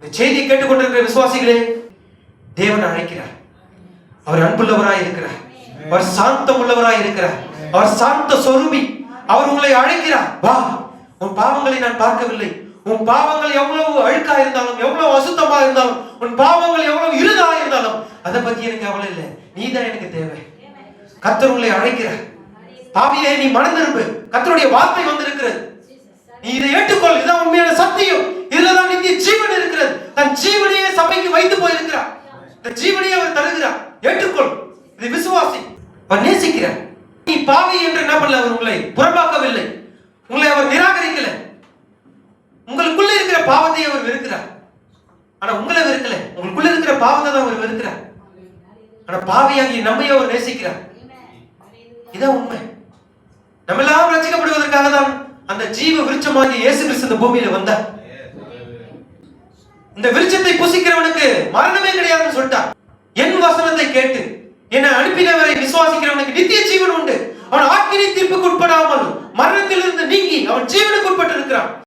இந்த செய்தியை கேட்டுக்கொண்டிருக்கிற விசுவாசிகளே, தேவன் அழைக்கிறார். அவர் அன்புள்ளவராய் இருக்கிறார். அவர் சாந்தம் உள்ளவராய் இருக்கிறார். அவர் சாந்த சொரூபி. அவர் உங்களை அழைக்கிறார். வா, உன் பாவங்களை நான் பார்க்கவில்லை. உன் பாவங்கள் எவ்வளவு அழுக்கா இருந்தாலும், எவ்வளவு அசுத்தமா இருந்தாலும், உன் பாவங்கள் எவ்வளவு இருதா இருந்தாலும், அதை பத்தி எனக்கு கவலை இல்லை. நீதான் எனக்கு தேவை. கர்த்தர் உங்களை அழைக்கிறார். பாவியே, நீ மனம் திரும்பு. கர்த்தருடைய வார்த்தை வந்திருக்கிறது. நீ இதை ஏற்றுக்கொள். இதுதான் உண்மையான சத்தியம். இதுலதான் நித்திய ஜீவன் இருக்கிறது. தன் ஜீவனையே சபைக்கு வைத்து போயிருக்கிறார். இந்த ஜீவனையே அவர் தருகிறார். ஏற்றுக்கொள். இதை விசுவாசி. அவர் நேசிக்கிறார். நீ பாவி என்று என்ன பண்ணல? அவர் உங்களை புறம்பாக்கவில்லை. உங்களை அவர் நிராகரிக்கல. உங்களுக்குள்ள இருக்கிற பாவத்தை அவர் வெறுக்கிறார். ஆனா உங்களை வெறுக்கல. உங்களுக்குள்ள இருக்கிற பாவத்தை தான் அவர் வெறுக்கிறார். ஆனா பாவியாகிய நம்மை அவர் நேசிக்கிறார். இதான் உண்மை. நம்ம எல்லாம் ரட்சிக்கப்படுவதற்காக தான் அந்த ஜீவ விருட்சமாகிய இயேசு கிறிஸ்து இந்த பூமியில வந்தார். இந்த விருட்சத்தை புசிக்கிறவனுக்கு மரணமே கிடையாதுன்னு சொல்லிட்டார். என் வசனத்தை கேட்டு என்னை அனுப்பினவரை விசுவாசிக்கிறவனுக்கு நித்திய ஜீவன் உண்டு. அவன் ஆக்கினை தீர்ப்புக்கு உட்படாமல் மரணத்திலிருந்து நீங்கி அவன் ஜீவனுக்கு உட்பட்டு இருக்கிறான்.